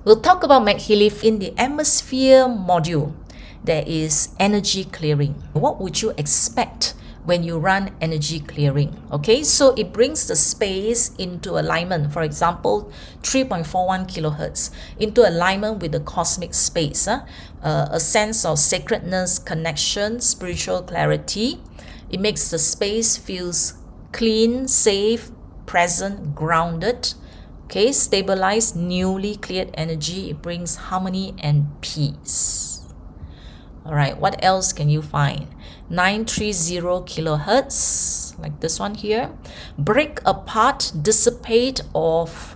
We'll talk about MagHealy in the atmosphere module. There is energy clearing. What would you expect when you run energy clearing? Okay, so it brings the space into alignment. For example, 3.41 kilohertz into alignment with the cosmic space. A sense of sacredness, connection, spiritual clarity. It makes the space feels clean, safe, present, grounded. Okay, stabilized, newly cleared energy. It brings harmony and peace. All right, what else can you find? 930 kilohertz, like this one here. Break apart, dissipate of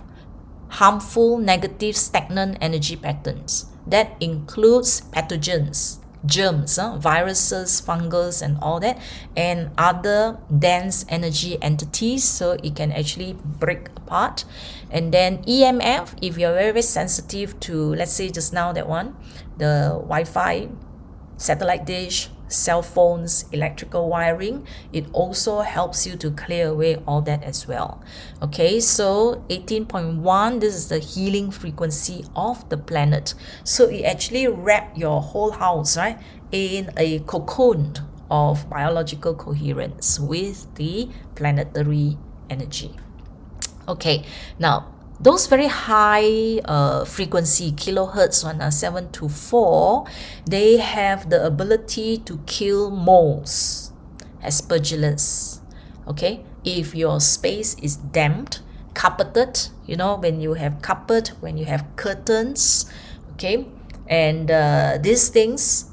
harmful, negative, stagnant energy patterns. That includes pathogens, germs, viruses, fungus, and all that, and other dense energy entities, so it can actually break apart. And then EMF, if you're very, very sensitive to, let's say just now that one, the Wi-Fi, satellite dish, cell phones, electrical wiring, it also helps you to clear away all that as well. Okay, so 18.1, this is the healing frequency of the planet. So it actually wraps your whole house, right, in a cocoon of biological coherence with the planetary energy. Okay, now those very high frequency kilohertz one, 724, they have the ability to kill moles, aspergillus. Okay, if your space is damped, carpeted, you know, when you have carpet, when you have curtains, okay, and these things,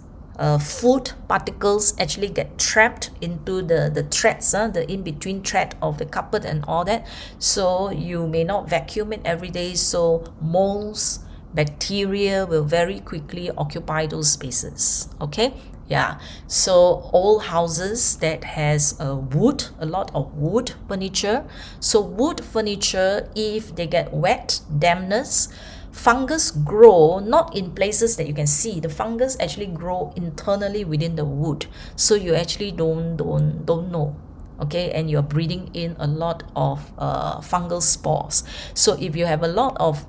food particles actually get trapped into the threads, the in-between thread of the carpet and all that. So you may not vacuum it every day, so moles, bacteria will very quickly occupy those spaces. Okay, yeah, so old houses that has wood, a lot of wood furniture. So wood furniture, if they get wet, dampness, fungus grow not in places that you can see. The fungus actually grow internally within the wood, so you actually don't know. Okay, and you're breathing in a lot of fungal spores. So if you have a lot of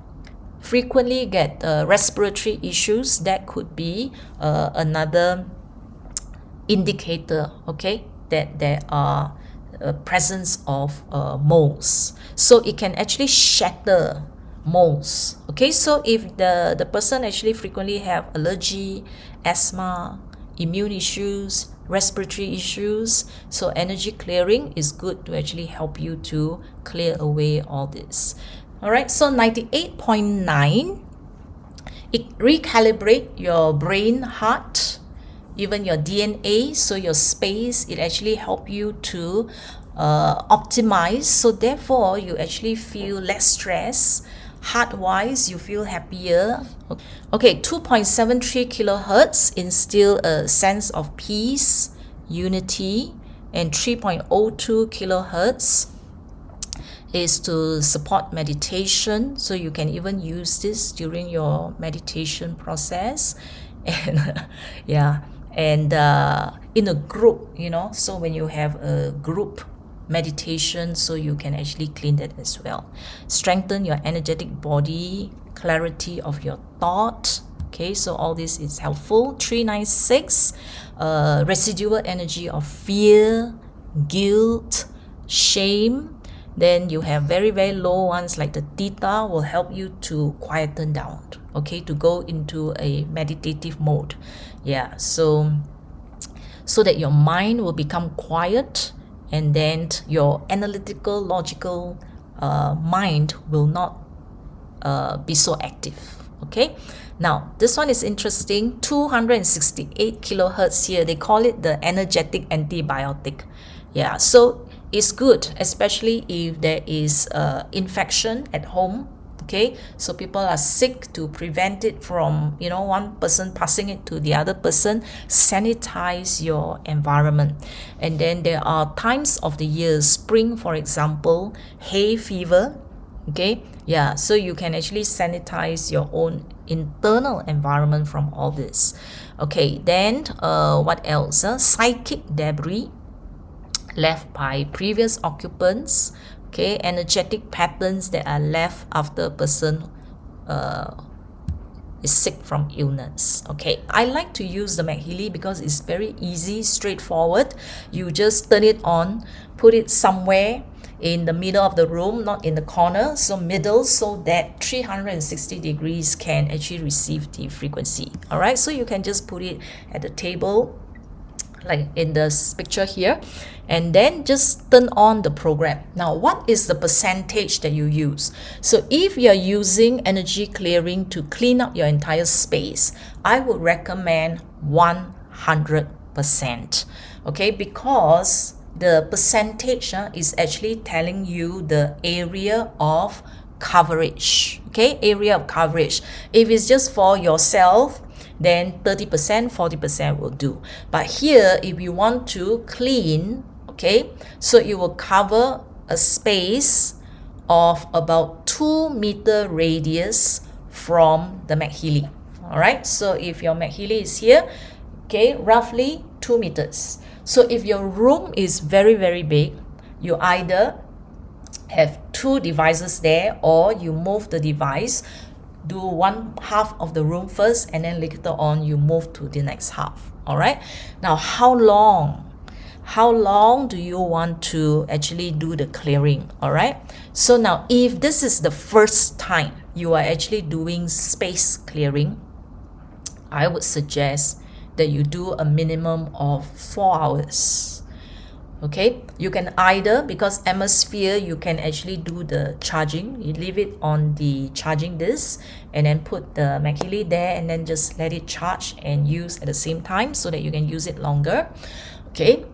frequently get respiratory issues, that could be another indicator, okay, that there are presence of moles. So it can actually shatter moles. Okay, so if the person actually frequently have allergy, asthma, immune issues, respiratory issues, so energy clearing is good to actually help you to clear away all this. All right, so 98.9, it recalibrate your brain, heart, even your DNA, so your space, it actually help you to optimize, so therefore you actually feel less stress. Heart-wise, you feel happier. Okay, 2.73 kilohertz instill a sense of peace, unity, and 3.02 kilohertz is to support meditation. So you can even use this during your meditation process. And yeah, and in a group, you know, so when you have a group meditation, so you can actually clean that as well. Strengthen your energetic body, clarity of your thought. Okay, so all this is helpful. 396, residual energy of fear, guilt, shame. Then you have very, very low ones like the theta will help you to quieten down, okay, to go into a meditative mode. Yeah, so that your mind will become quiet, and then your analytical, logical mind will not be so active. Okay, now this one is interesting. 268 kilohertz here, they call it the energetic antibiotic. Yeah, so it's good, especially if there is infection at home. Okay, so people are sick, to prevent it from, you know, one person passing it to the other person. Sanitize your environment. And then there are times of the year, spring for example, hay fever. Okay, yeah, so you can actually sanitize your own internal environment from all this. Okay, then what else? Psychic debris left by previous occupants. Okay, energetic patterns that are left after a person is sick from illness. Okay, I like to use the MagHealy because it's very easy, straightforward. You just turn it on, put it somewhere in the middle of the room, not in the corner, so middle, so that 360 degrees can actually receive the frequency. All right, so you can just put it at the table like in this picture here, and then just turn on the program. Now, what is the percentage that you use? So if you're using energy clearing to clean up your entire space, I would recommend 100%. Okay, because the percentage is actually telling you the area of coverage. Okay, area of coverage. If it's just for yourself, then 30%, 40% will do. But here, if you want to clean, okay, so it will cover a space of about 2-meter radius from the MagHealy. All right, so if your MagHealy is here, okay, roughly 2 meters. So if your room is very, very big, you either have 2 devices there, or you move the device, do one half of the room first, and then later on you move to the next half. All right, now how long do you want to actually do the clearing? All right, so now if this is the first time you are actually doing space clearing, I would suggest that you do a minimum of 4 hours. Okay, you can either, because Atmosphere, you can actually do the charging. You leave it on the charging disk and then put the MagHealy there, and then just let it charge and use at the same time so that you can use it longer. Okay,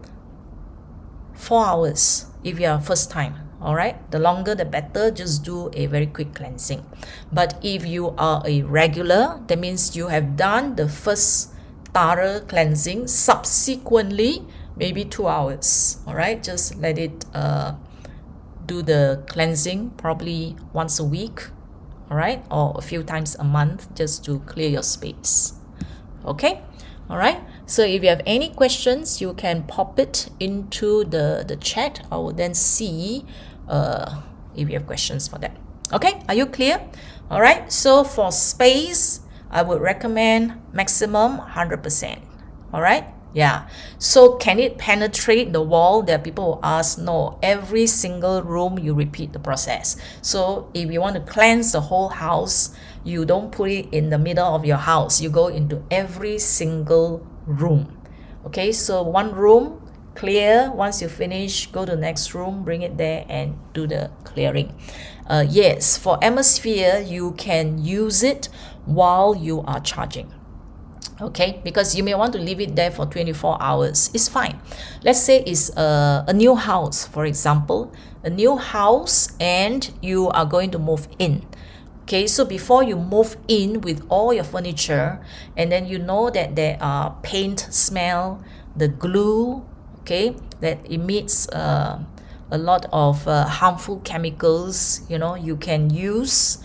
4 hours if you are first time. All right, the longer the better. Just do a very quick cleansing. But if you are a regular, that means you have done the first thorough cleansing, subsequently maybe 2 hours. All right, just let it do the cleansing probably once a week, all right, or a few times a month, just to clear your space. Okay, all right, so if you have any questions, you can pop it into the chat. I will then see if you have questions for that. Okay, are you clear? All right, so for space, I would recommend maximum 100%. All right, yeah. So can it penetrate the wall? There are people who ask. No, every single room you repeat the process. So if you want to cleanse the whole house, you don't put it in the middle of your house. You go into every single room. Okay, so one room, clear. Once you finish, go to the next room, bring it there and do the clearing. Yes, for Atmosphere, you can use it while you are charging. Okay, because you may want to leave it there for 24 hours. It's fine. Let's say it's a new house, for example, a new house, and you are going to move in. Okay, so before you move in with all your furniture, and then you know that there are paint smell, the glue, okay, that emits a lot of harmful chemicals, you know, you can use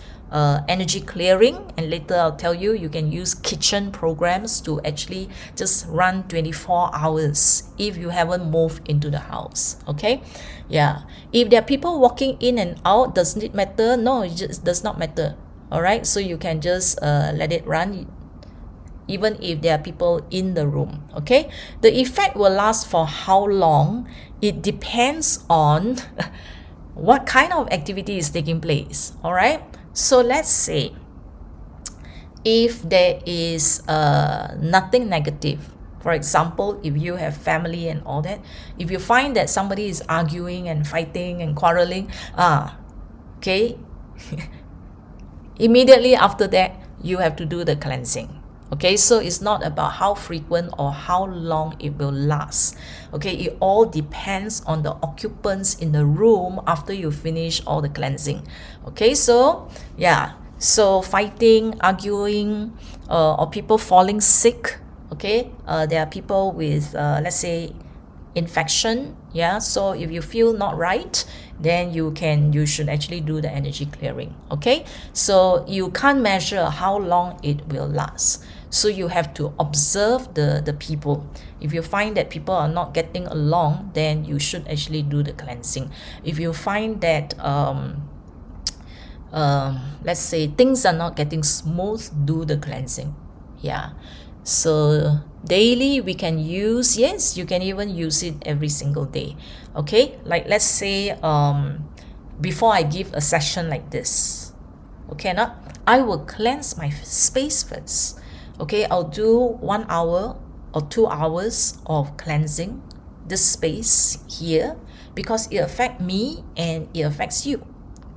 energy clearing, and later I'll tell you, you can use kitchen programs to actually just run 24 hours if you haven't moved into the house. Okay, yeah, if there are people walking in and out, doesn't it matter? No, it just does not matter. All right, so you can just let it run even if there are people in the room. Okay, the effect will last for how long? It depends on what kind of activity is taking place. All right, so let's say if there is nothing negative, for example, if you have family and all that, if you find that somebody is arguing and fighting and quarreling, okay, immediately after that, you have to do the cleansing. Okay, so it's not about how frequent or how long it will last. Okay, it all depends on the occupants in the room after you finish all the cleansing. Okay, so yeah, so fighting, arguing, or people falling sick. Okay, there are people with let's say infection. Yeah, so if you feel not right, then you should actually do the energy clearing. Okay, so you can't measure how long it will last. So you have to observe the people. If you find that people are not getting along, then you should actually do the cleansing. If you find that let's say things are not getting smooth, do the cleansing. Yeah, so daily we can use, yes, you can even use it every single day. Okay, like let's say before I give a session like this, okay, not I will cleanse my space first. Okay, I'll do 1 hour or 2 hours of cleansing this space here, because it affects me and it affects you,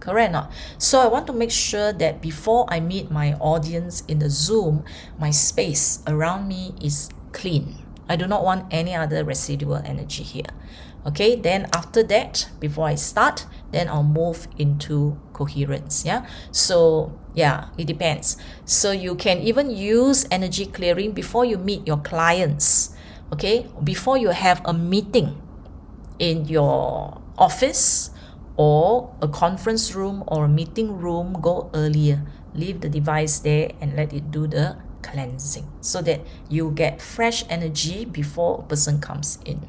correct or not? So I want to make sure that before I meet my audience in the Zoom, my space around me is clean. I do not want any other residual energy here. Okay, then after that, before I start, then I'll move into coherence. Yeah, so yeah, it depends. So you can even use energy clearing before you meet your clients. Okay, before you have a meeting in your office or a conference room or a meeting room, go earlier, leave the device there and let it do the cleansing so that you get fresh energy before a person comes in.